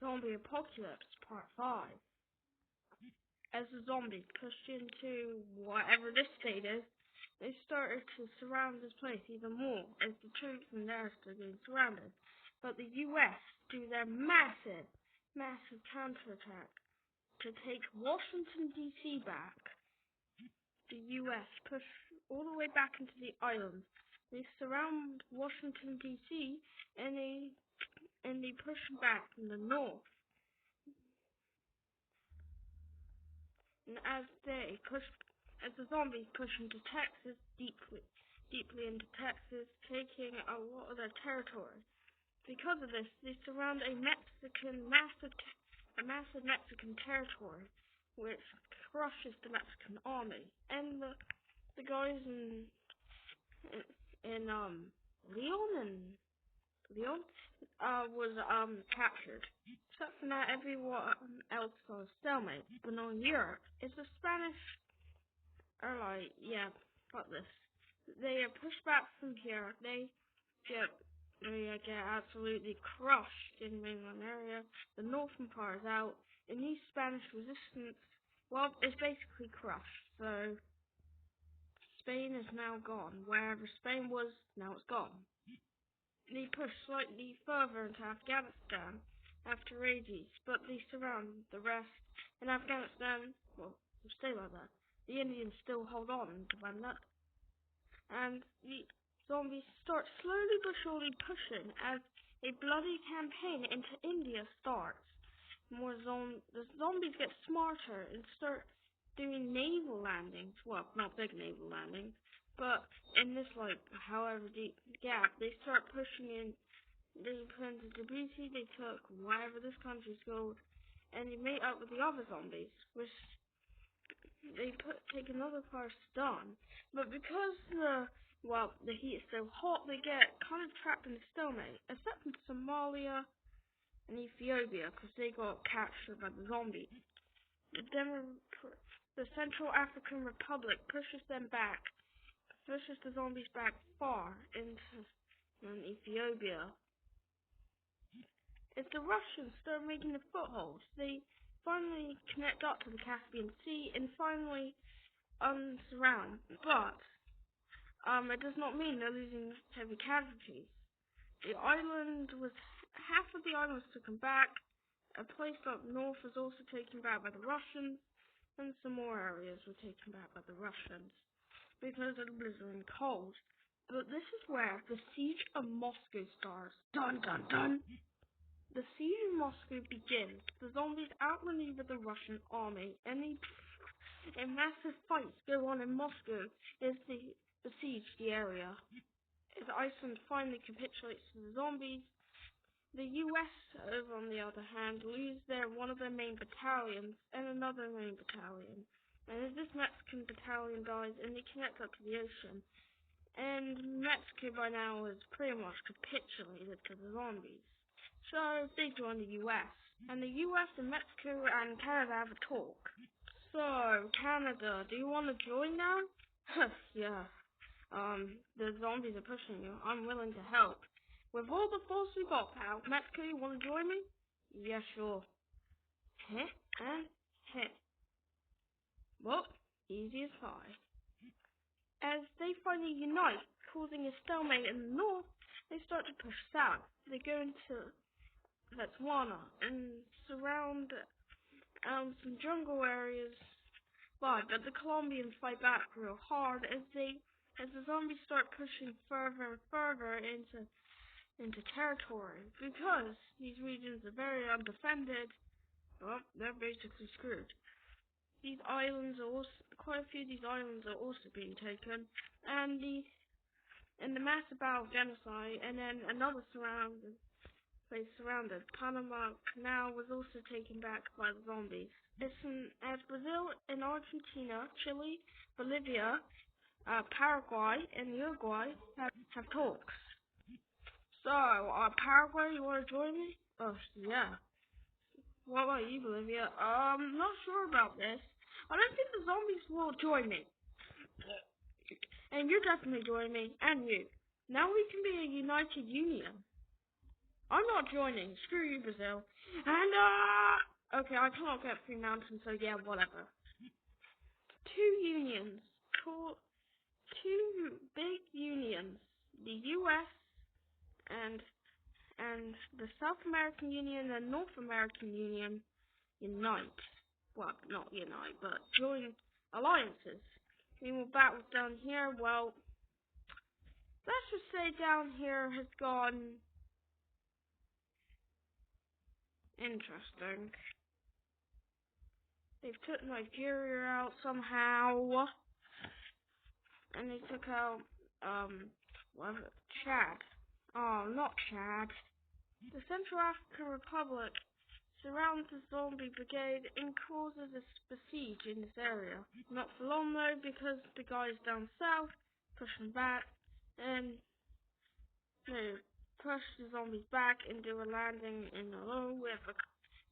Zombie Apocalypse Part 5. As the zombies pushed into whatever this state is, they started to surround this place even more as the troops and there started getting surrounded. But the US do their massive counterattack to take Washington DC back. The US push all the way back into the island. They surround Washington DC and they push back from the north. And as the zombies push into Texas, deeply into Texas, taking a lot of their territory. Because of this, they surround a massive Mexican territory, which crushes the Mexican army. And the guys in Leon was captured. Except for that, everyone else was stalemate. But in Europe, it's the Spanish are like, yeah, fuck this. They are pushed back from here. They get absolutely crushed in the mainland area. The northern part is out, and these Spanish resistance, well, it's basically crushed. So Spain is now gone. Wherever Spain was, now it's gone. They push slightly further into Afghanistan after ages, but they surround the rest. In Afghanistan, well, will stay like that. The Indians still hold on to that. And the zombies start slowly but surely pushing as a bloody campaign into India starts. The zombies get smarter and start doing naval landings. Well, not big naval landings, but in this, however deep gap, they start pushing in. They put into Djibouti, they took wherever this country's called, and they meet up with the other zombies, which they take another part done. But because the heat is so hot, they get kind of trapped in a stalemate, except in Somalia and Ethiopia, because they got captured by the zombies. The Central African Republic pushes the zombies back far into Ethiopia. As the Russians start making a foothold, they finally connect up to the Caspian Sea and finally surround. But it does not mean they're losing heavy casualties. Half of the island was taken back. A place up north was also taken back by the Russians, and some more areas were taken back by the Russians because of the blizzard and cold. But this is where the siege of Moscow starts. Dun dun dun! The siege of Moscow begins. The zombies outmaneuver the Russian army, and massive fights go on in Moscow as they besiege the area. As Iceland finally capitulates to the zombies, the US, over on the other hand, lose one of their main battalions and another main battalion. And as this Mexican battalion dies, and they connect up to the ocean, and Mexico by now is pretty much capitulated to the zombies. So they join the US, and the US and Mexico and Canada have a talk. So, Canada, do you want to join now? Yeah. The zombies are pushing you. I'm willing to help. With all the force we got, pal. Mexico, you want to join me? Yeah, sure. Heh, and heh. Well, easy as pie. As they finally unite, causing a stalemate in the north, they start to push south. They go into Botswana and surround some jungle areas. But the Colombians fight back real hard as the zombies start pushing further and further into territory. Because these regions are very undefended, well, they're basically screwed. Quite a few of these islands are also being taken, and the massive battle of genocide, and then another place surrounded. Panama Canal was also taken back by the zombies. As Brazil and Argentina, Chile, Bolivia, Paraguay, and Uruguay have talks. So, Paraguay, you want to join me? Oh, yeah. What about you, Bolivia? Not sure about this. I don't think the zombies will join me. And you're definitely joining me, and you. Now we can be a united union. I'm not joining. Screw you, Brazil. And, okay, I cannot get through mountains, so yeah, whatever. Two unions, two big unions, the US and the South American Union and North American Union unite. Well, not unite, but join alliances. Meanwhile, battles down here, well, let's just say down here has gone interesting. They took Nigeria out somehow, and they took out, what was it? Chad. Oh, not Chad. The Central African Republic surrounds the zombie brigade and causes a siege in this area. Not for long though, because the guys down south push them back and they push the zombies back and do a landing in a low with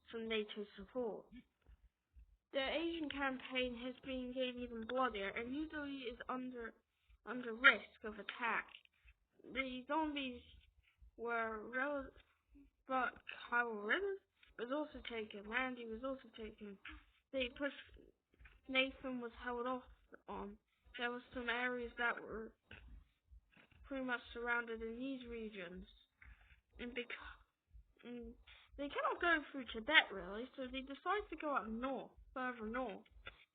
some NATO support. The Asian campaign has been getting even bloodier and usually is under risk of attack. The zombies were but Kyle Rivers was also taken. Randy was also taken. They pushed. Nathan was held off on. There were some areas that were pretty much surrounded in these regions, and they cannot go through Tibet really, so they decide to go up north, further north,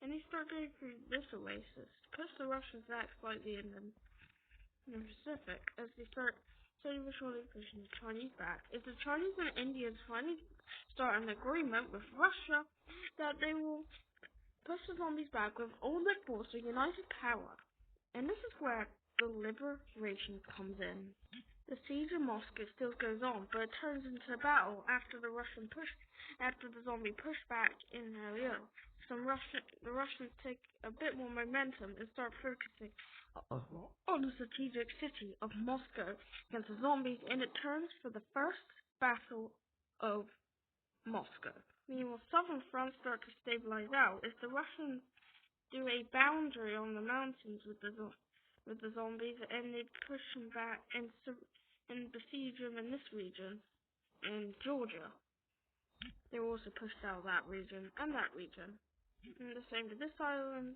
and they start going through this oasis. Push the Russians back slightly in the Pacific as they start slowly but surely pushing the Chinese back. If the Chinese and Indians finally start an agreement with Russia that they will push the zombies back with all their force of united power. And this is where the liberation comes in. The siege of Moscow still goes on, but it turns into a battle after the zombie pushback in earlier. The Russians take a bit more momentum and start focusing on the strategic city of Moscow against the zombies, and it turns for the first battle of Moscow. Meanwhile, southern France start to stabilize out as the Russians do a boundary on the mountains with the zombies, and they push them back and besiege them in this region, in Georgia. They were also pushed out of that region and that region. And the same to this island.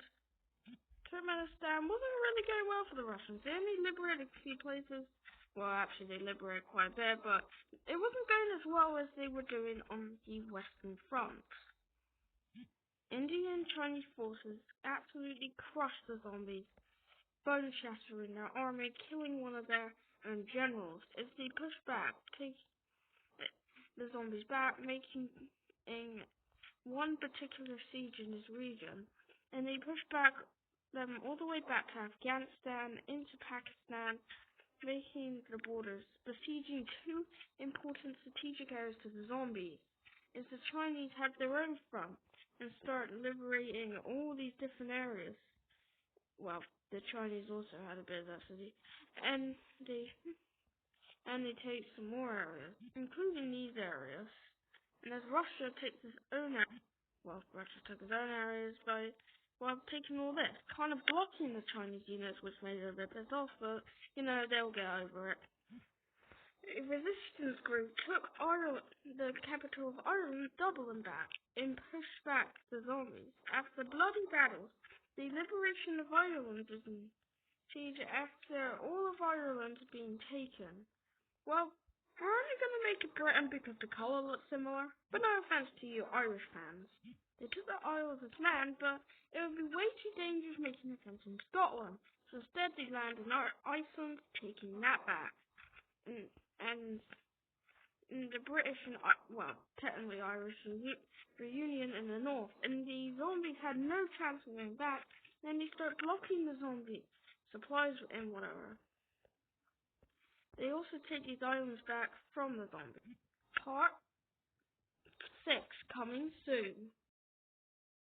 Turkmenistan wasn't really going well for the Russians. They only liberated a few places. Well, actually, they liberated quite a bit, but it wasn't going as well as they were doing on the Western Front. Indian and Chinese forces absolutely crushed the zombies, bone shattering their army, killing one of their own generals as they pushed back, taking the zombies back, making one particular siege in this region, and they pushed back them all the way back to Afghanistan, into Pakistan, making the borders, besieging two important strategic areas to the zombies, as the Chinese had their own front and start liberating all these different areas. Well, the Chinese also had a bit of that city, and they take some more areas, including these areas. And as Russia takes its own Russia took its own areas by taking all this, kind of blocking the Chinese units, which made it a bit pissed off, but they'll get over it. A resistance group took Ireland, the capital of Ireland, Dublin back, and pushed back the zombies. After bloody battles, the liberation of Ireland is in siege after all of Ireland being taken. Well, we're only going to make it Britain because the colour looks similar, but no offence to you Irish fans. They took the Isles as land, but it would be way too dangerous making a fence in Scotland, so instead they land in Iceland, taking that back. And the British and, technically Irish reunion in the north, and the zombies had no chance of going back. Then they start blocking the zombie supplies and whatever. They also take these islands back from the zombies. Part 6 coming soon.